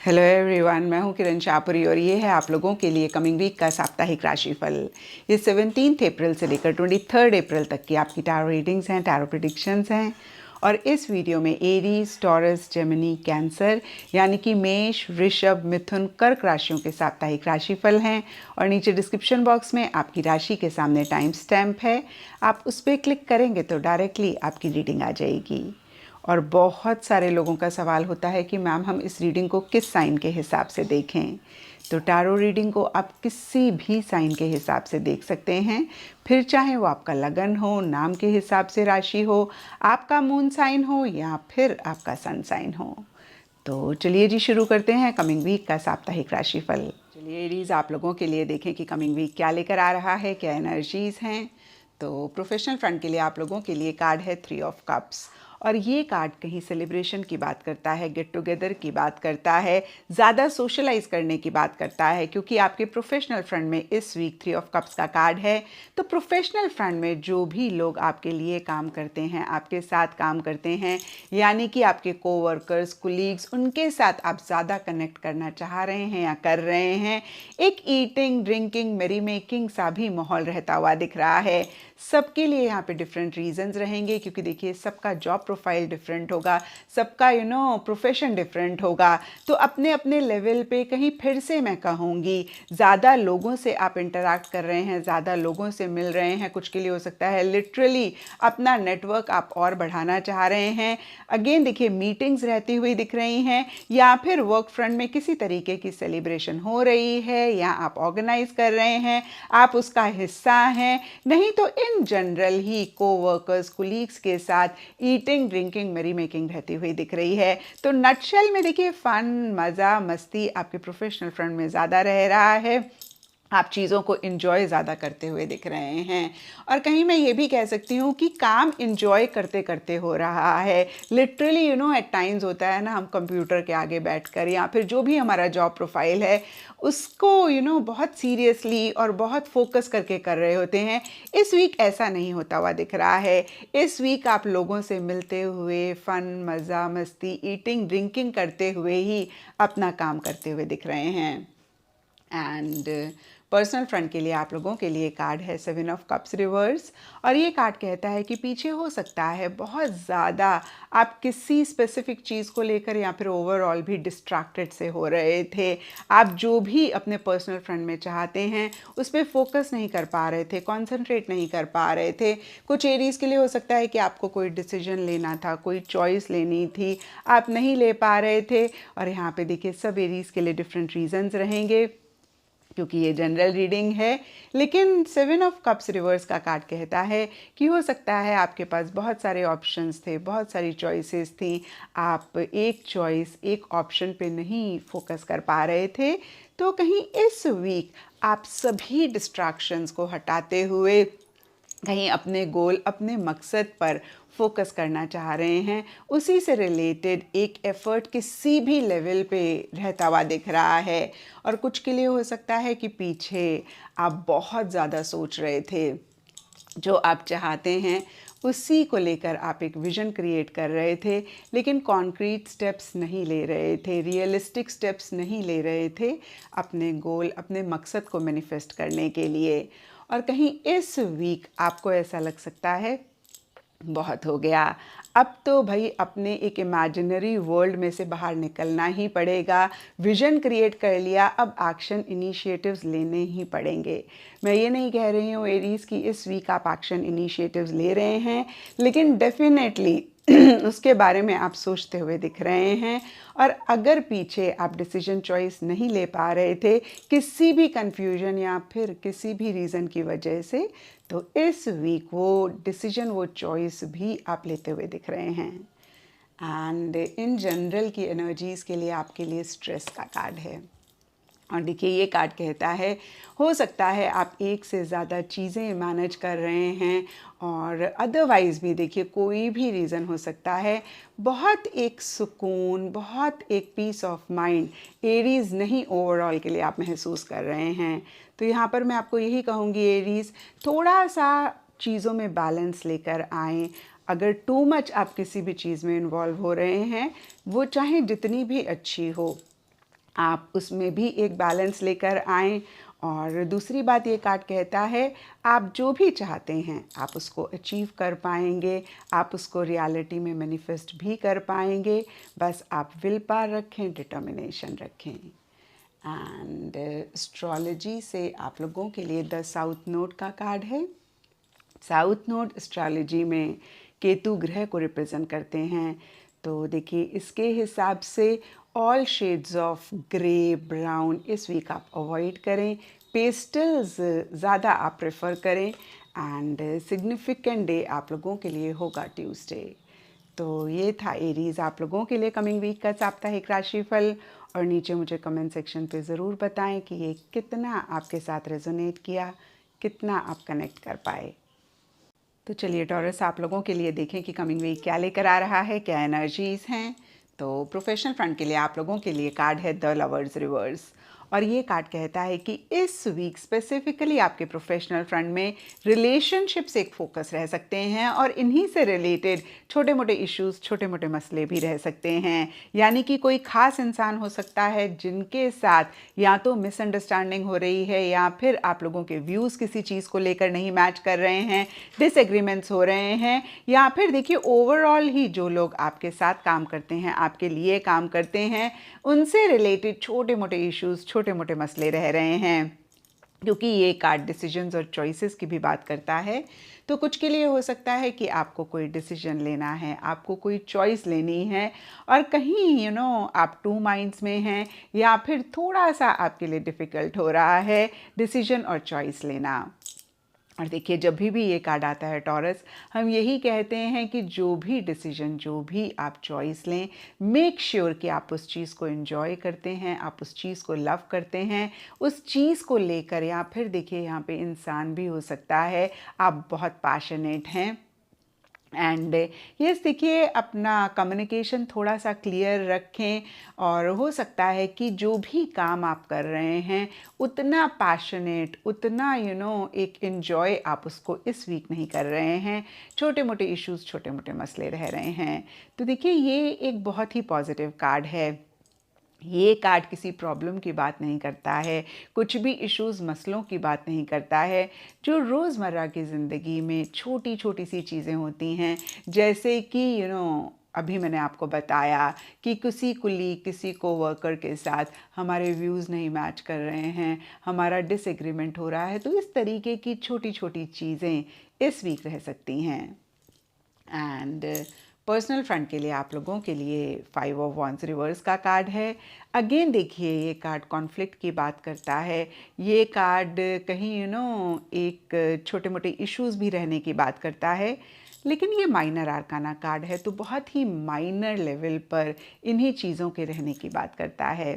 Hello everyone, मैं हूं किरण शाहपुरी और ये है आप लोगों के लिए कमिंग वीक का साप्ताहिक राशिफल। ये 17 अप्रैल से लेकर 23 अप्रैल तक की आपकी टैरो रीडिंग्स हैं, टैरो प्रेडिक्शंस हैं। और इस वीडियो में एरीज, टॉरस, जेमिनी, कैंसर यानी कि मेष, वृषभ, मिथुन, कर्क राशियों के साप्ताहिक राशिफल हैं। और नीचे डिस्क्रिप्शन बॉक्स में आपकी राशि के सामने टाइम स्टैम्प है, आप उस पर क्लिक करेंगे तो डायरेक्टली आपकी रीडिंग आ जाएगी। और बहुत सारे लोगों का सवाल होता है कि मैम हम इस रीडिंग को किस साइन के हिसाब से देखें। तो टैरो रीडिंग को आप किसी भी साइन के हिसाब से देख सकते हैं, फिर चाहे वो आपका लगन हो, नाम के हिसाब से राशि हो, आपका मून साइन हो या फिर आपका सन साइन हो। तो चलिए जी शुरू करते हैं कमिंग वीक का साप्ताहिक राशिफल। चलिए एरीज, आप लोगों के लिए देखें कि कमिंग वीक क्या लेकर आ रहा है, क्या एनर्जीज हैं। तो प्रोफेशनल फ्रंट के लिए आप लोगों के लिए कार्ड है 3 ऑफ कप्स। और ये कार्ड कहीं सेलिब्रेशन की बात करता है, गेट टुगेदर की बात करता है, ज़्यादा सोशलाइज करने की बात करता है, क्योंकि आपके प्रोफेशनल फ्रंट में इस वीक 3 ऑफ कप्स का कार्ड है। तो प्रोफेशनल फ्रंट में जो भी लोग आपके लिए काम करते हैं, आपके साथ काम करते हैं, यानी कि आपके कोवर्कर्स, कुलीग्स, उनके साथ आप ज़्यादा कनेक्ट करना चाह रहे हैं या कर रहे हैं, एक ईटिंग, ड्रिंकिंग, मेरी मेकिंग सा भी माहौल रहता हुआ दिख रहा है। सबके लिए यहाँ पे डिफरेंट रीजंस रहेंगे, क्योंकि देखिए सबका जॉब प्रोफाइल डिफरेंट होगा, सबका प्रोफेशन डिफरेंट होगा। तो अपने अपने लेवल पे कहीं फिर से मैं कहूँगी ज़्यादा लोगों से आप इंटरैक्ट कर रहे हैं, ज़्यादा लोगों से मिल रहे हैं। कुछ के लिए हो सकता है लिटरली अपना नेटवर्क आप और बढ़ाना चाह रहे हैं। अगेन देखिए मीटिंग्स रहती हुई दिख रही हैं, या फिर वर्क फ्रंट में किसी तरीके की सेलिब्रेशन हो रही है या आप ऑर्गेनाइज कर रहे हैं, आप उसका हिस्सा हैं। नहीं तो in general he coworkers, colleagues के साथ ईटिंग, ड्रिंकिंग, मेरी मेकिंग रहती हुई दिख रही है। तो नटशेल में देखिए फन, मज़ा, मस्ती आपके प्रोफेशनल फ्रंट में ज़्यादा रह रहा है। आप चीज़ों को इन्जॉय ज़्यादा करते हुए दिख रहे हैं। और कहीं मैं ये भी कह सकती हूँ कि काम इन्जॉय करते करते हो रहा है। लिटरली एट टाइम्स होता है ना, हम कंप्यूटर के आगे बैठकर या फिर जो भी हमारा जॉब प्रोफाइल है उसको बहुत सीरियसली और बहुत फोकस करके कर रहे होते हैं। इस वीक ऐसा नहीं होता हुआ दिख रहा है। इस वीक आप लोगों से मिलते हुए फन, मज़ा, मस्ती, ईटिंग, ड्रिंकिंग करते हुए ही अपना काम करते हुए दिख रहे हैं। एंड पर्सनल फ्रंट के लिए आप लोगों के लिए कार्ड है 7 ऑफ कप्स रिवर्स। और ये कार्ड कहता है कि पीछे हो सकता है बहुत ज़्यादा आप किसी स्पेसिफिक चीज़ को लेकर या फिर ओवरऑल भी डिस्ट्रैक्टेड से हो रहे थे। आप जो भी अपने पर्सनल फ्रंट में चाहते हैं उस पर फोकस नहीं कर पा रहे थे, कॉन्सेंट्रेट नहीं कर पा रहे थे। कुछ एरीज के लिए हो सकता है कि आपको कोई डिसीजन लेना था, कोई चॉइस लेनी थी, आप नहीं ले पा रहे थे। और यहाँ पे देखिए सब एरीज के लिए डिफरेंट रीजंस रहेंगे, क्योंकि ये जनरल रीडिंग है। लेकिन 7 ऑफ कप्स रिवर्स का कार्ड कहता है कि हो सकता है आपके पास बहुत सारे ऑप्शंस थे, बहुत सारी चॉइसेस थी, आप एक चॉइस, एक ऑप्शन पे नहीं फोकस कर पा रहे थे। तो कहीं इस वीक आप सभी डिस्ट्रैक्शंस को हटाते हुए कहीं अपने गोल, अपने मकसद पर फोकस करना चाह रहे हैं। उसी से रिलेटेड एक एफर्ट किसी भी लेवल पे रहता हुआ दिख रहा है। और कुछ के लिए हो सकता है कि पीछे आप बहुत ज़्यादा सोच रहे थे, जो आप चाहते हैं उसी को लेकर आप एक विजन क्रिएट कर रहे थे, लेकिन कॉन्क्रीट स्टेप्स नहीं ले रहे थे, रियलिस्टिक स्टेप्स नहीं ले रहे थे अपने गोल, अपने मकसद को मैनिफेस्ट करने के लिए। और कहीं इस वीक आपको ऐसा लग सकता है बहुत हो गया, अब तो भाई अपने एक इमेजिनरी वर्ल्ड में से बाहर निकलना ही पड़ेगा। विजन क्रिएट कर लिया, अब एक्शन इनिशिएटिव्स लेने ही पड़ेंगे। मैं ये नहीं कह रही हूँ एरीज की इस वीक आप एक्शन इनिशिएटिव्स ले रहे हैं, लेकिन डेफिनेटली उसके बारे में आप सोचते हुए दिख रहे हैं। और अगर पीछे आप डिसीजन चॉइस नहीं ले पा रहे थे किसी भी कंफ्यूजन या फिर किसी भी रीज़न की वजह से, तो इस वीक वो डिसीजन, वो चॉइस भी आप लेते हुए दिख रहे हैं। एंड इन जनरल की एनर्जीज़ के लिए आपके लिए स्ट्रेस का कार्ड है। और देखिए ये कार्ड कहता है हो सकता है आप एक से ज़्यादा चीज़ें मैनेज कर रहे हैं, और अदरवाइज़ भी देखिए कोई भी रीज़न हो सकता है। बहुत एक सुकून, बहुत एक पीस ऑफ माइंड एरीज़ नहीं ओवरऑल के लिए आप महसूस कर रहे हैं। तो यहाँ पर मैं आपको यही कहूँगी एरीज़, थोड़ा सा चीज़ों में बैलेंस लेकर आएँ। अगर टू मच आप किसी भी चीज़ में इन्वॉल्व हो रहे हैं, वो चाहे जितनी भी अच्छी हो, आप उसमें भी एक बैलेंस लेकर आएँ। और दूसरी बात ये कार्ड कहता है, आप जो भी चाहते हैं आप उसको अचीव कर पाएंगे, आप उसको रियलिटी में मैनिफेस्ट भी कर पाएंगे। बस आप विल पावर रखें, डिटर्मिनेशन रखें। एंड एस्ट्रोलॉजी से आप लोगों के लिए द साउथ नोड का कार्ड है। साउथ नोड एस्ट्रोलॉजी में केतु ग्रह को रिप्रेजेंट करते हैं। तो देखिए, इसके हिसाब से all shades of grey, brown इस वीक आप अवॉइड करें। पेस्टल्स ज़्यादा आप प्रेफर करें। एंड सिग्निफिकेंट डे आप लोगों के लिए होगा ट्यूसडे। तो ये था एरीज आप लोगों के लिए कमिंग वीक का साप्ताहिक राशिफल। और नीचे मुझे कमेंट सेक्शन पे ज़रूर बताएं कि ये कितना आपके साथ रेजोनेट किया, कितना आप कनेक्ट कर पाए। तो चलिए टॉरस, आप लोगों के लिए देखें कि कमिंग वीक क्या लेकर आ रहा है, क्या एनर्जीज़ हैं। तो प्रोफेशनल फ्रंट के लिए आप लोगों के लिए कार्ड है द लवर्स रिवर्स। और ये कार्ड कहता है कि इस वीक स्पेसिफिकली आपके प्रोफेशनल फ्रंट में रिलेशनशिप्स एक फोकस रह सकते हैं और इन्हीं से रिलेटेड छोटे मोटे इश्यूज, छोटे मोटे मसले भी रह सकते हैं। यानी कि कोई ख़ास इंसान हो सकता है जिनके साथ या तो मिसअंडरस्टैंडिंग हो रही है, या फिर आप लोगों के व्यूज़ किसी चीज़ को लेकर नहीं मैच कर रहे हैं, डिसएग्रीमेंट्स हो रहे हैं, या फिर देखिए ओवरऑल ही जो लोग आपके साथ काम करते हैं, आपके लिए काम करते हैं, उनसे रिलेटेड छोटे मोटे इश्यूज, छोटे मोटे मसले रह रहे हैं। क्योंकि ये कार्ड डिसीजंस और चॉइसेस की भी बात करता है। तो कुछ के लिए हो सकता है कि आपको कोई डिसीजन लेना है, आपको कोई चॉइस लेनी है, और कहीं आप टू माइंड्स में हैं, या फिर थोड़ा सा आपके लिए डिफ़िकल्ट हो रहा है डिसीजन और चॉइस लेना। और देखिए, जब भी ये कार्ड आता है टॉरस, हम यही कहते हैं कि जो भी डिसीजन, जो भी आप चॉइस लें, मेक श्योर कि आप उस चीज़ को एंजॉय करते हैं, आप उस चीज़ को लव करते हैं, उस चीज़ को लेकर। या फिर देखिए, यहाँ पे इंसान भी हो सकता है आप बहुत पैशनेट हैं। एंड यस, देखिए, अपना कम्युनिकेशन थोड़ा सा क्लियर रखें। और हो सकता है कि जो भी काम आप कर रहे हैं उतना पैशनेट, उतना एक एन्जॉय आप उसको इस वीक नहीं कर रहे हैं। छोटे मोटे इश्यूज, छोटे मोटे मसले रह रहे हैं। तो देखिए, ये एक बहुत ही पॉजिटिव कार्ड है। ये कार्ड किसी प्रॉब्लम की बात नहीं करता है, कुछ भी इश्यूज़, मसलों की बात नहीं करता है। जो रोज़मर्रा की ज़िंदगी में छोटी छोटी सी चीज़ें होती हैं, जैसे कि अभी मैंने आपको बताया कि किसी कुलीग, किसी कोवर्कर के साथ हमारे व्यूज़ नहीं मैच कर रहे हैं, हमारा डिसएग्रीमेंट हो रहा है। तो इस तरीके की छोटी छोटी चीज़ें इस वीक रह सकती हैं। एंड पर्सनल फ्रंट के लिए आप लोगों के लिए 5 ऑफ वॉन्ड्स रिवर्स का कार्ड है। अगेन देखिए, ये कार्ड कॉन्फ्लिक्ट की बात करता है। ये कार्ड कहीं एक छोटे मोटे इश्यूज भी रहने की बात करता है। लेकिन ये माइनर आर्काना कार्ड है, तो बहुत ही माइनर लेवल पर इन्हीं चीज़ों के रहने की बात करता है।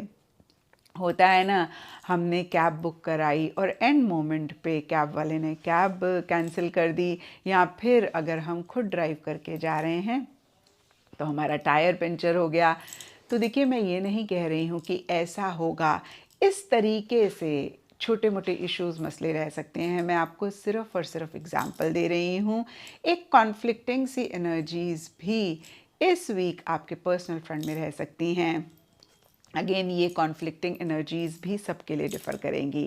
होता है ना, हमने कैब बुक कराई और एंड मोमेंट पे कैब वाले ने कैब कैंसिल कर दी, या फिर अगर हम खुद ड्राइव करके जा रहे हैं तो हमारा टायर पंचर हो गया। तो देखिए, मैं ये नहीं कह रही हूँ कि ऐसा होगा। इस तरीके से छोटे मोटे इश्यूज, मसले रह सकते हैं। मैं आपको सिर्फ और सिर्फ एग्जांपल दे रही हूँ। एक कॉन्फ्लिक्टिंग सी एनर्जीज भी इस वीक आपके पर्सनल फ्रंट में रह सकती हैं। अगेन, ये कॉन्फ्लिक्टिंग एनर्जीज़ भी सबके लिए डिफ़र करेंगी।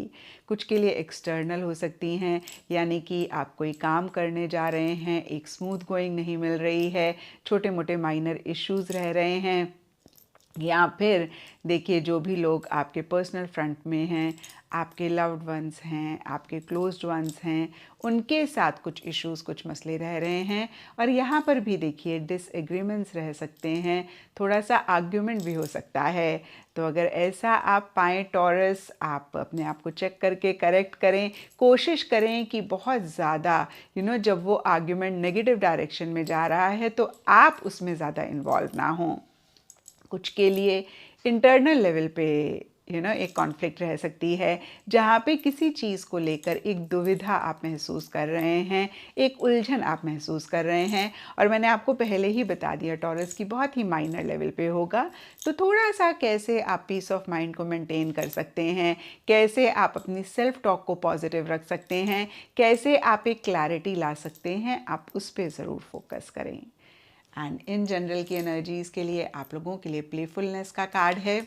कुछ के लिए एक्सटर्नल हो सकती हैं, यानी कि आप कोई काम करने जा रहे हैं, एक स्मूथ गोइंग नहीं मिल रही है, छोटे मोटे माइनर इश्यूज़ रह रहे हैं। या फिर देखिए, जो भी लोग आपके पर्सनल फ्रंट में हैं, आपके लव्ड वंस हैं, आपके क्लोज्ड वंस हैं, उनके साथ कुछ इश्यूज़, कुछ मसले रह रहे हैं। और यहाँ पर भी देखिए, डिसएग्रीमेंट्स रह सकते हैं, थोड़ा सा आर्ग्यूमेंट भी हो सकता है। तो अगर ऐसा आप पाएँ टॉरस, आप अपने आप को चेक करके करेक्ट करें। कोशिश करें कि बहुत ज़्यादा जब वो आर्ग्यूमेंट नेगेटिव डायरेक्शन में जा रहा है तो आप उसमें ज़्यादा इन्वॉल्व ना हों। कुछ के लिए इंटरनल लेवल पे एक कॉन्फ्लिक्ट रह सकती है, जहाँ पे किसी चीज़ को लेकर एक दुविधा आप महसूस कर रहे हैं, एक उलझन आप महसूस कर रहे हैं। और मैंने आपको पहले ही बता दिया टॉरस की बहुत ही माइनर लेवल पे होगा। तो थोड़ा सा कैसे आप पीस ऑफ माइंड को मेंटेन कर सकते हैं, कैसे आप अपनी सेल्फ टॉक को पॉजिटिव रख सकते हैं, कैसे आप एक क्लैरिटी ला सकते हैं, आप उस पर ज़रूर फोकस करें। एंड इन जनरल की एनर्जीज़ के लिए आप लोगों के लिए प्लेफुलनेस का कार्ड है।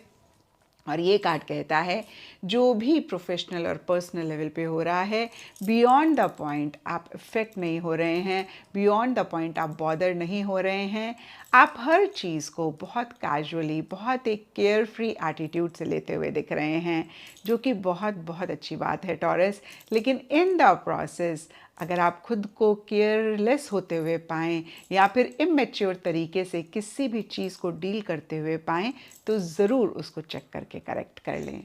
और ये कार्ड कहता है जो भी प्रोफेशनल और पर्सनल लेवल पे हो रहा है, बियॉन्ड द पॉइंट आप इफेक्ट नहीं हो रहे हैं, बियॉन्ड द पॉइंट आप बॉदर नहीं हो रहे हैं। आप हर चीज़ को बहुत कैजुअली, बहुत एक केयर फ्री एटीट्यूड से लेते हुए दिख रहे हैं, जो कि बहुत बहुत अच्छी बात है टॉरस। लेकिन इन द प्रोसेस अगर आप खुद को केयरलेस होते हुए पाएँ या फिर इमेच्योर तरीके से किसी भी चीज़ को डील करते हुए पाएँ, तो ज़रूर उसको चेक करके करेक्ट कर लें।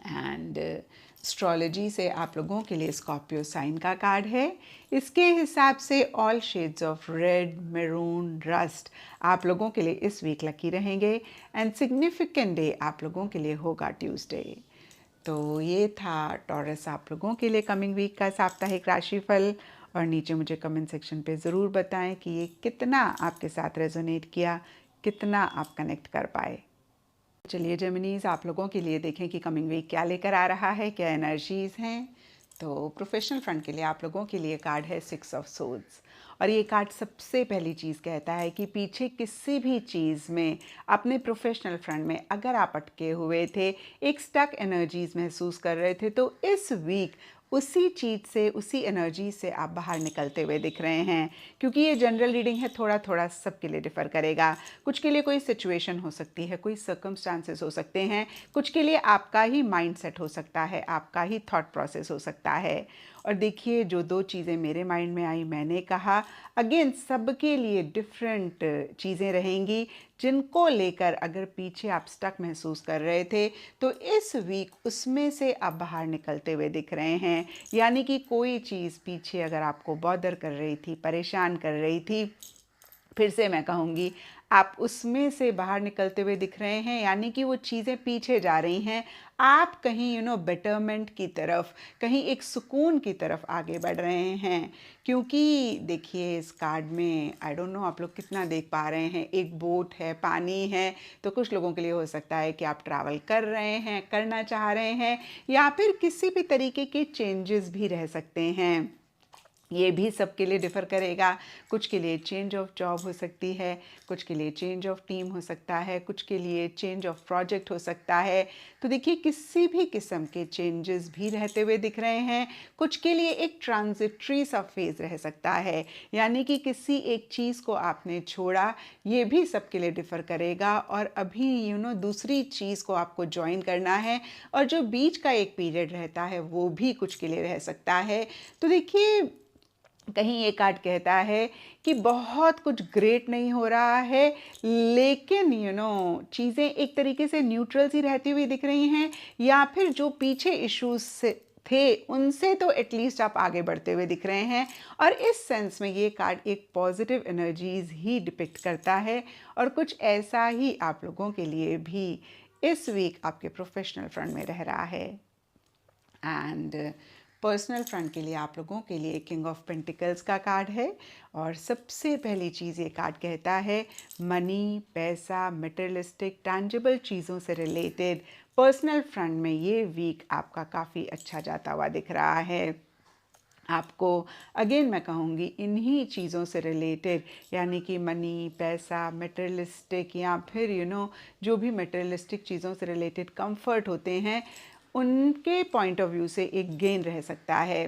एंड एस्ट्रोलॉजी से आप लोगों के लिए स्कॉर्पियो साइन का कार्ड है। इसके हिसाब से all shades of red, maroon, rust आप लोगों के लिए इस वीक लकी रहेंगे। एंड सिग्निफिकेंट डे आप लोगों के लिए होगा ट्यूसडे। तो ये था टॉरस आप लोगों के लिए कमिंग वीक का साप्ताहिक राशिफल। और नीचे मुझे कमेंट सेक्शन पे ज़रूर बताएं कि ये कितना आपके साथ रेजोनेट किया, कितना आप कनेक्ट कर पाए। चलिए जेमिनीज, आप लोगों के लिए देखें कि कमिंग वीक क्या लेकर आ रहा है, क्या एनर्जीज़ हैं। तो प्रोफेशनल फ्रंट के लिए आप लोगों के लिए कार्ड है 6 ऑफ सोर्ड्स। और ये कार्ड सबसे पहली चीज़ कहता है कि पीछे किसी भी चीज़ में अपने प्रोफेशनल फ्रंट में अगर आप अटके हुए थे, एक स्टक एनर्जीज़ महसूस कर रहे थे, तो इस वीक उसी चीज़ से, उसी एनर्जी से आप बाहर निकलते हुए दिख रहे हैं। क्योंकि ये जनरल रीडिंग है, थोड़ा थोड़ा सबके लिए डिफ़र करेगा। कुछ के लिए कोई सिचुएशन हो सकती है, कोई सर्कमस्टांसेस हो सकते हैं, कुछ के लिए आपका ही माइंड सेट हो सकता है, आपका ही थॉट प्रोसेस हो सकता है। और देखिए, जो 2 चीज़ें मेरे माइंड में आई, मैंने कहा अगेन सबके लिए डिफरेंट चीज़ें रहेंगी, जिनको लेकर अगर पीछे आप स्टक महसूस कर रहे थे, तो इस वीक उसमें से आप बाहर निकलते हुए दिख रहे हैं। यानी कि कोई चीज़ पीछे अगर आपको बॉदर कर रही थी, परेशान कर रही थी, फिर से मैं कहूँगी आप उसमें से बाहर निकलते हुए दिख रहे हैं। यानी कि वो चीज़ें पीछे जा रही हैं, आप कहीं बेटरमेंट की तरफ, कहीं एक सुकून की तरफ आगे बढ़ रहे हैं। क्योंकि देखिए, इस कार्ड में आई डोंट नो आप लोग कितना देख पा रहे हैं, एक बोट है, पानी है। तो कुछ लोगों के लिए हो सकता है कि आप ट्रैवल कर रहे हैं, करना चाह रहे हैं, या फिर किसी भी तरीके के चेंजेस भी रह सकते हैं। ये भी सबके लिए डिफ़र करेगा। कुछ के लिए चेंज ऑफ जॉब हो सकती है, कुछ के लिए चेंज ऑफ टीम हो सकता है, कुछ के लिए चेंज ऑफ प्रोजेक्ट हो सकता है। तो देखिए, किसी भी किस्म के चेंजेस भी रहते हुए दिख रहे हैं। कुछ के लिए एक ट्रांजिटरी सा फेज़ रह सकता है, यानी कि किसी एक चीज़ को आपने छोड़ा, ये भी सबके लिए डिफ़र करेगा और अभी दूसरी चीज़ को आपको ज्वाइन करना है। और जो बीच का एक पीरियड रहता है, वो भी कुछ के लिए रह सकता है। तो देखिए, कहीं ये कार्ड कहता है कि बहुत कुछ ग्रेट नहीं हो रहा है, लेकिन चीज़ें एक तरीके से न्यूट्रल सी रहती हुई दिख रही हैं, या फिर जो पीछे इश्यूज से थे उनसे तो एटलीस्ट आप आगे बढ़ते हुए दिख रहे हैं। और इस सेंस में ये कार्ड एक पॉजिटिव एनर्जीज ही डिपिक्ट करता है। और कुछ ऐसा ही आप लोगों के लिए भी इस वीक आपके प्रोफेशनल फ्रंट में रह रहा है। एंड पर्सनल फ्रंट के लिए आप लोगों के लिए किंग ऑफ पेंटिकल्स का कार्ड है। और सबसे पहली चीज़ ये कार्ड कहता है मनी, पैसा, मटेरियलिस्टिक, टैंजिबल चीज़ों से रिलेटेड पर्सनल फ्रंट में ये वीक आपका काफ़ी अच्छा जाता हुआ दिख रहा है। आपको अगेन मैं कहूँगी इन्हीं चीज़ों से रिलेटेड, यानी कि मनी, पैसा, मटेरियलिस्टिक, या फिर जो भी मटेरियलिस्टिक चीज़ों से रिलेटेड कंफर्ट होते हैं, उनके पॉइंट ऑफ व्यू से एक गेन रह सकता है।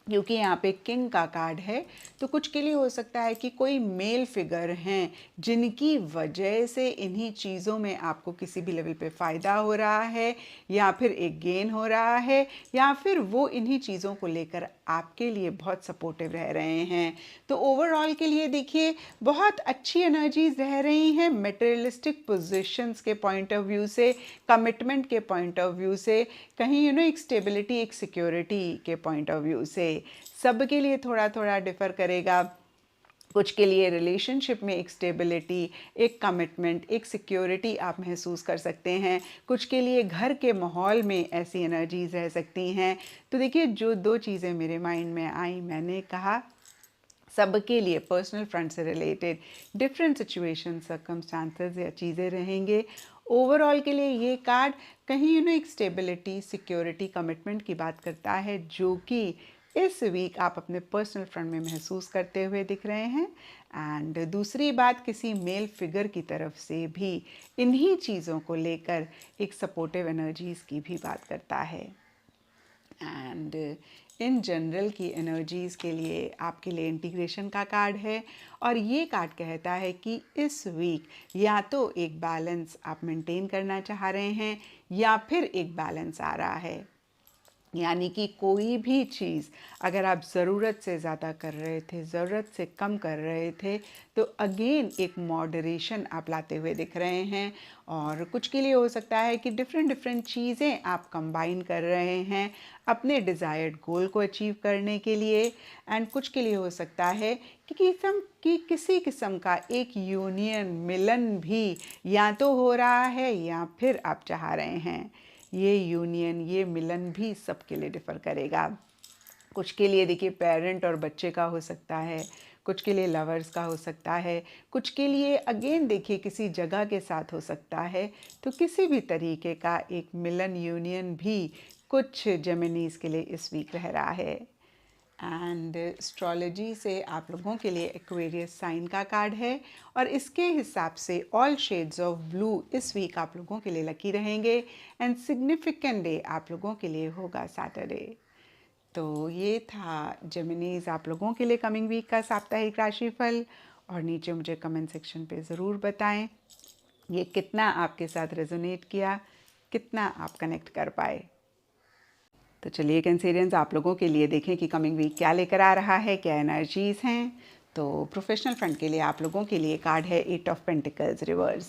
क्योंकि यहाँ पे किंग का कार्ड है, तो कुछ के लिए हो सकता है कि कोई मेल फिगर हैं जिनकी वजह से इन्हीं चीज़ों में आपको किसी भी लेवल पे फ़ायदा हो रहा है, या फिर एक गेन हो रहा है, या फिर वो इन्हीं चीज़ों को लेकर आपके लिए बहुत सपोर्टिव रह रहे हैं। तो ओवरऑल के लिए देखिए, बहुत अच्छी एनर्जीज रह रही हैं मटेरियलिस्टिक पोजीशंस के पॉइंट ऑफ व्यू से, कमिटमेंट के पॉइंट ऑफ व्यू से, कहीं एक स्टेबिलिटी, एक सिक्योरिटी के पॉइंट ऑफ व्यू से। सबके लिए थोड़ा थोड़ा डिफ़र करेगा। कुछ के लिए रिलेशनशिप में एक स्टेबिलिटी, एक कमिटमेंट, एक सिक्योरिटी आप महसूस कर सकते हैं। कुछ के लिए घर के माहौल में ऐसी एनर्जीज रह सकती हैं। तो देखिए, जो 2 चीज़ें मेरे माइंड में आई, मैंने कहा सबके लिए पर्सनल फ्रंट से रिलेटेड डिफरेंट सिचुएशन, सर्कमस्टांसेस या चीज़ें रहेंगे। ओवरऑल के लिए ये कार्ड कहीं एक स्टेबिलिटी, सिक्योरिटी, कमिटमेंट की बात करता है, जो कि इस वीक आप अपने पर्सनल फ्रंट में महसूस करते हुए दिख रहे हैं। एंड दूसरी बात, किसी मेल फिगर की तरफ से भी इन्हीं चीज़ों को लेकर एक सपोर्टिव एनर्जीज़ की भी बात करता है। एंड इन जनरल की एनर्जीज़ के लिए आपके लिए इंटीग्रेशन का कार्ड है, और ये कार्ड कहता है कि इस वीक या तो एक बैलेंस आप मेंटेन करना चाह रहे हैं या फिर एक बैलेंस आ रहा है। यानी कि कोई भी चीज़ अगर आप ज़रूरत से ज़्यादा कर रहे थे, ज़रूरत से कम कर रहे थे, तो अगेन एक मॉडरेशन आप लाते हुए दिख रहे हैं। और कुछ के लिए हो सकता है कि डिफरेंट चीज़ें आप कंबाइन कर रहे हैं अपने डिज़ायर्ड गोल को अचीव करने के लिए। एंड कुछ के लिए हो सकता है कि किसी किस्म का एक यूनियन, मिलन भी या तो हो रहा है या फिर आप चाह रहे हैं। ये यूनियन, ये मिलन भी सबके लिए डिफ़र करेगा। कुछ के लिए देखिए पेरेंट और बच्चे का हो सकता है, कुछ के लिए लवर्स का हो सकता है, कुछ के लिए अगेन देखिए किसी जगह के साथ हो सकता है। तो किसी भी तरीके का एक मिलन, यूनियन भी कुछ जेमिनीज़ के लिए इस वीक रह रहा है। एंड एस्ट्रोलॉजी से आप लोगों के लिए एक्वेरियस साइन का कार्ड है, और इसके हिसाब से ऑल शेड्स ऑफ ब्लू इस वीक आप लोगों के लिए लकी रहेंगे। एंड सिग्निफिकेंट डे आप लोगों के लिए होगा सैटरडे। तो ये था जेमिनीज आप लोगों के लिए कमिंग वीक का साप्ताहिक राशिफल। और नीचे मुझे कमेंट सेक्शन पे ज़रूर बताएं ये कितना आपके साथ रेजोनेट किया, कितना आप कनेक्ट कर पाए। तो चलिए कैंसेरियंस, आप लोगों के लिए देखें कि कमिंग वीक क्या लेकर आ रहा है, क्या एनर्जीज़ हैं। तो प्रोफेशनल फ्रंट के लिए आप लोगों के लिए कार्ड है 8 ऑफ पेंटिकल्स रिवर्स,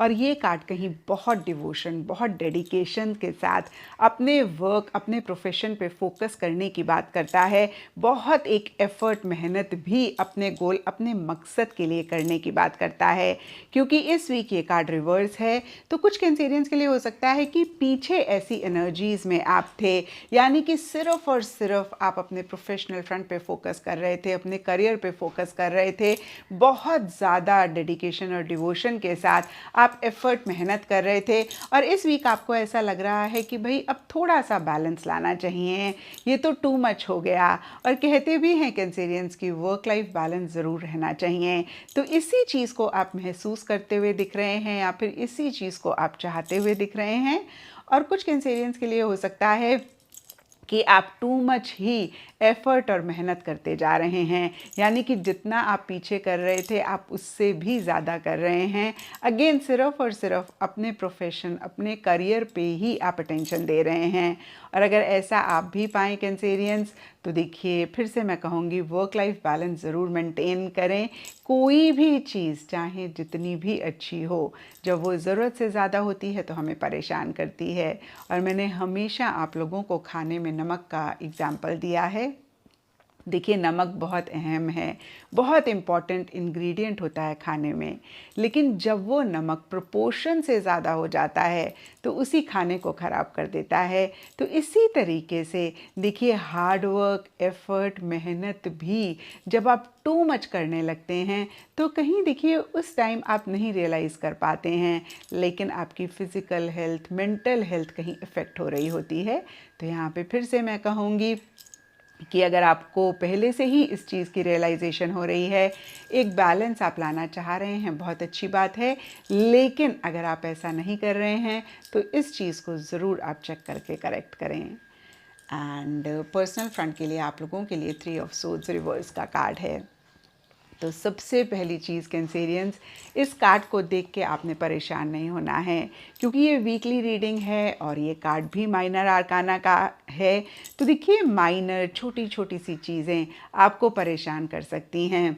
और ये कार्ड कहीं बहुत डिवोशन, बहुत डेडिकेशन के साथ अपने वर्क, अपने प्रोफेशन पे फोकस करने की बात करता है। बहुत एक एफर्ट, मेहनत भी अपने गोल, अपने मकसद के लिए करने की बात करता है। क्योंकि इस वीक ये कार्ड रिवर्स है, तो कुछ कैंसेरियंस के लिए हो सकता है कि पीछे ऐसी एनर्जीज़ में आप थे, यानी कि सिर्फ और सिर्फ आप अपने प्रोफेशनल फ्रंट पे फोकस कर रहे थे, अपने करियर पे फोकस कर रहे थे, बहुत ज़्यादा डेडिकेशन और डिवोशन के साथ आप एफर्ट, मेहनत कर रहे थे। और इस वीक आपको ऐसा लग रहा है कि भाई अब थोड़ा सा बैलेंस लाना चाहिए, ये तो टू मच हो गया। और कहते भी हैं कैंसेरियंस की वर्क लाइफ बैलेंस ज़रूर रहना चाहिए। तो इसी चीज़ को आप महसूस करते हुए दिख रहे हैं, या फिर इसी चीज़ को आप चाहते हुए दिख रहे हैं। और कुछ कैंसेरियंस के लिए हो सकता है कि आप टू मच ही एफ़र्ट और मेहनत करते जा रहे हैं, यानी कि जितना आप पीछे कर रहे थे आप उससे भी ज़्यादा कर रहे हैं। अगेन सिर्फ और सिर्फ अपने प्रोफेशन, अपने करियर पे ही आप अटेंशन दे रहे हैं। और अगर ऐसा आप भी पाएँ कैंसेरियंस, तो देखिए फिर से मैं कहूँगी वर्क लाइफ बैलेंस ज़रूर मेंटेन करें। कोई भी चीज़ चाहे जितनी भी अच्छी हो, जब वो ज़रूरत से ज़्यादा होती है तो हमें परेशान करती है। और मैंने हमेशा आप लोगों को खाने में नमक का एग्जाम्पल दिया है। देखिए नमक बहुत अहम है, बहुत इम्पॉर्टेंट इंग्रेडिएंट होता है खाने में, लेकिन जब वो नमक प्रोपोर्शन से ज़्यादा हो जाता है तो उसी खाने को ख़राब कर देता है। तो इसी तरीके से देखिए हार्ड वर्क, एफर्ट, मेहनत भी जब आप टू मच करने लगते हैं तो कहीं देखिए उस टाइम आप नहीं रियलाइज़ कर पाते हैं, लेकिन आपकी फ़िज़िकल हेल्थ, मेंटल हेल्थ कहीं इफ़ेक्ट हो रही होती है। तो यहाँ पे फिर से मैं कहूँगी कि अगर आपको पहले से ही इस चीज़ की रियलाइजेशन हो रही है, एक बैलेंस आप लाना चाह रहे हैं, बहुत अच्छी बात है। लेकिन अगर आप ऐसा नहीं कर रहे हैं तो इस चीज़ को ज़रूर आप चेक करके करेक्ट करें। एंड पर्सनल फ्रंट के लिए आप लोगों के लिए 3 ऑफ सोर्ड्स रिवर्स का कार्ड है। तो सबसे पहली चीज़ कैंसेरियंस, इस कार्ड को देख के आपने परेशान नहीं होना है, क्योंकि ये वीकली रीडिंग है और ये कार्ड भी माइनर आर्काना का है। तो देखिए माइनर, छोटी छोटी सी चीज़ें आपको परेशान कर सकती हैं,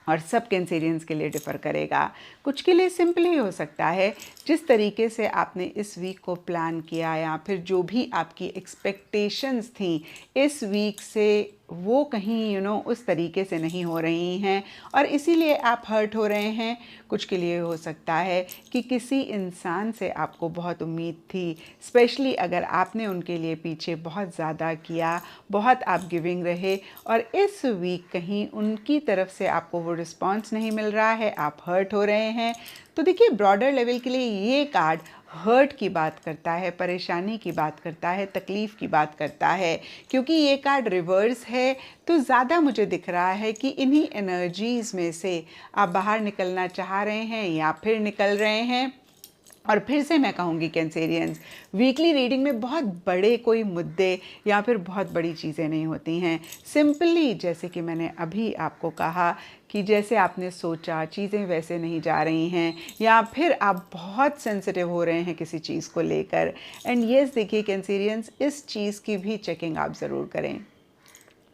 और सब कैंसेरियंस के लिए डिफ़र करेगा। कुछ के लिए सिंपल ही हो सकता है, जिस तरीके से आपने इस वीक को प्लान किया या फिर जो भी आपकी एक्सपेक्टेशंस थी इस वीक से, वो कहीं उस तरीके से नहीं हो रही हैं और इसीलिए आप हर्ट हो रहे हैं। कुछ के लिए हो सकता है कि किसी इंसान से आपको बहुत उम्मीद थी, स्पेशली अगर आपने उनके लिए पीछे बहुत ज़्यादा किया, बहुत आप गिविंग रहे, और इस वीक कहीं उनकी तरफ से आपको वो रिस्पॉन्स नहीं मिल रहा है, आप हर्ट हो रहे हैं। तो देखिए ब्रॉडर लेवल के लिए ये कार्ड हर्ट की बात करता है, परेशानी की बात करता है, तकलीफ़ की बात करता है। क्योंकि ये कार्ड रिवर्स है तो ज़्यादा मुझे दिख रहा है कि इन्हीं एनर्जीज़ में से आप बाहर निकलना चाह रहे हैं या फिर निकल रहे हैं। और फिर से मैं कहूँगी कैंसेरियंस, वीकली रीडिंग में बहुत बड़े कोई मुद्दे या फिर बहुत बड़ी चीज़ें नहीं होती हैं। सिंपली जैसे कि मैंने अभी आपको कहा कि जैसे आपने सोचा चीज़ें वैसे नहीं जा रही हैं, या फिर आप बहुत सेंसिटिव हो रहे हैं किसी चीज़ को लेकर। एंड येस, देखिए कैंसेरियंस, इस चीज़ की भी चेकिंग आप ज़रूर करें।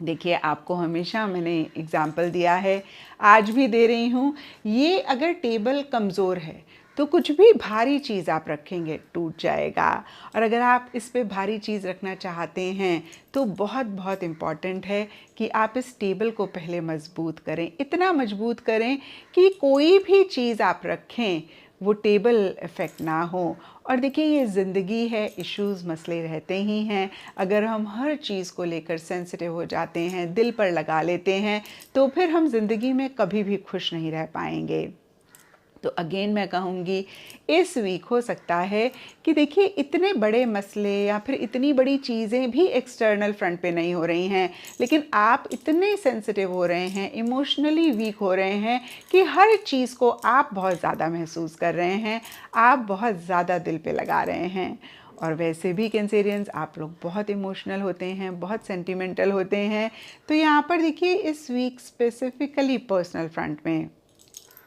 देखिए, आपको हमेशा मैंने एग्ज़ाम्पल दिया है, आज भी दे रही हूँ, ये अगर टेबल कमज़ोर है तो कुछ भी भारी चीज़ आप रखेंगे टूट जाएगा। और अगर आप इस पे भारी चीज़ रखना चाहते हैं तो बहुत बहुत इम्पॉर्टेंट है कि आप इस टेबल को पहले मजबूत करें, इतना मजबूत करें कि कोई भी चीज़ आप रखें वो टेबल इफ़ेक्ट ना हो। और देखिए, ये ज़िंदगी है, इश्यूज़ मसले रहते ही हैं। अगर हम हर चीज़ को लेकर सेंसिटिव हो जाते हैं, दिल पर लगा लेते हैं, तो फिर हम ज़िंदगी में कभी भी खुश नहीं रह पाएंगे। तो अगेन मैं कहूँगी, इस वीक हो सकता है कि देखिए इतने बड़े मसले या फिर इतनी बड़ी चीज़ें भी एक्सटर्नल फ्रंट पे नहीं हो रही हैं, लेकिन आप इतने सेंसिटिव हो रहे हैं, इमोशनली वीक हो रहे हैं कि हर चीज़ को आप बहुत ज़्यादा महसूस कर रहे हैं, आप बहुत ज़्यादा दिल पे लगा रहे हैं। और वैसे भी कैंसेरियंस, आप लोग बहुत इमोशनल होते हैं, बहुत सेंटिमेंटल होते हैं। तो यहाँ पर देखिए, इस वीक स्पेसिफिकली पर्सनल फ्रंट में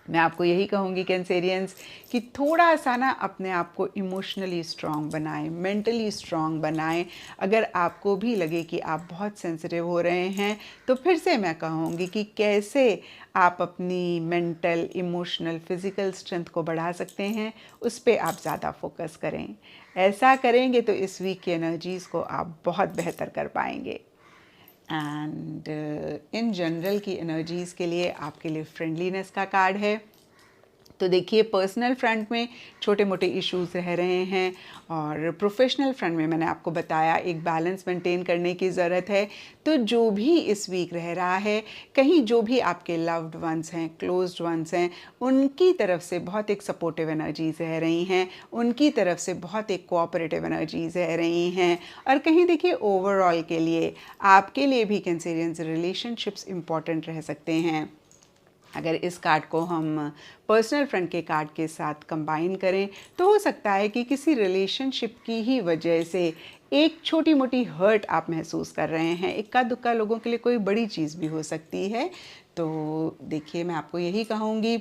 मैं आपको यही कहूँगी कैंसेरियंस कि थोड़ा सा ना अपने आप को इमोशनली स्ट्रॉन्ग बनाएं, मेंटली स्ट्रॉन्ग बनाएं। अगर आपको भी लगे कि आप बहुत सेंसिटिव हो रहे हैं तो फिर से मैं कहूँगी कि कैसे आप अपनी मेंटल, इमोशनल, फिज़िकल स्ट्रेंथ को बढ़ा सकते हैं, उस पर आप ज़्यादा फोकस करें। ऐसा करेंगे तो इस वीक की एनर्जीज़ को आप बहुत बेहतर कर पाएंगे। एंड इन जनरल की एनर्जीज़ के लिए आपके लिए फ्रेंडलीनेस का कार्ड है। तो देखिए, पर्सनल फ्रंट में छोटे मोटे इश्यूज रह रहे हैं, और प्रोफेशनल फ्रंट में मैंने आपको बताया एक बैलेंस मेंटेन करने की ज़रूरत है। तो जो भी इस वीक रह रहा है, कहीं जो भी आपके लव्ड वंस हैं, क्लोज्ड वंस हैं, उनकी तरफ से बहुत एक सपोर्टिव एनर्जीज रह रही हैं, उनकी तरफ से बहुत एक कोऑपरेटिव एनर्जीज रह रही हैं। और कहीं देखिए, ओवरऑल के लिए आपके लिए भी कैंसेरियंस रिलेशनशिप्स इम्पॉर्टेंट रह सकते हैं। अगर इस कार्ड को हम पर्सनल फ्रंट के कार्ड के साथ कंबाइन करें तो हो सकता है कि किसी रिलेशनशिप की ही वजह से एक छोटी मोटी हर्ट आप महसूस कर रहे हैं। इक्का दुक्का लोगों के लिए कोई बड़ी चीज़ भी हो सकती है। तो देखिए, मैं आपको यही कहूँगी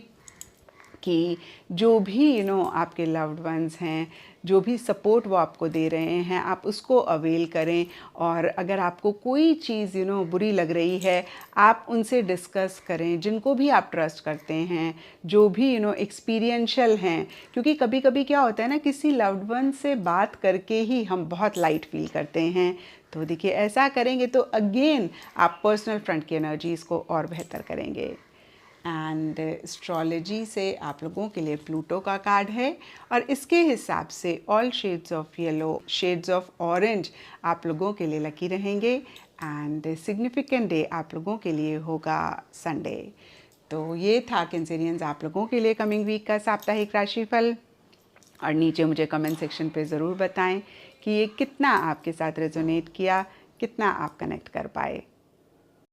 कि जो भी आपके लव्ड वंस हैं, जो भी सपोर्ट वो आपको दे रहे हैं, आप उसको अवेल करें। और अगर आपको कोई चीज़ बुरी लग रही है, आप उनसे डिस्कस करें, जिनको भी आप ट्रस्ट करते हैं, जो भी एक्सपीरियंशियल हैं। क्योंकि कभी कभी क्या होता है ना, किसी लव्ड वन से बात करके ही हम बहुत लाइट फील करते हैं। तो देखिए, ऐसा करेंगे तो अगेन आप पर्सनल फ्रंट की एनर्जीज़ को और बेहतर करेंगे। एंड एस्ट्रोलॉजी से आप लोगों के लिए प्लूटो का कार्ड है, और इसके हिसाब से all shades of yellow, shades of orange आप लोगों के लिए लकी रहेंगे। एंड सिग्निफिकेंट डे आप लोगों के लिए होगा संडे। तो ये था कैंसेरियंस आप लोगों के लिए कमिंग वीक का साप्ताहिक राशिफल। और नीचे मुझे कमेंट सेक्शन पे ज़रूर बताएं कि ये कितना आपके साथ रेजोनेट किया, कितना आप कनेक्ट कर पाए।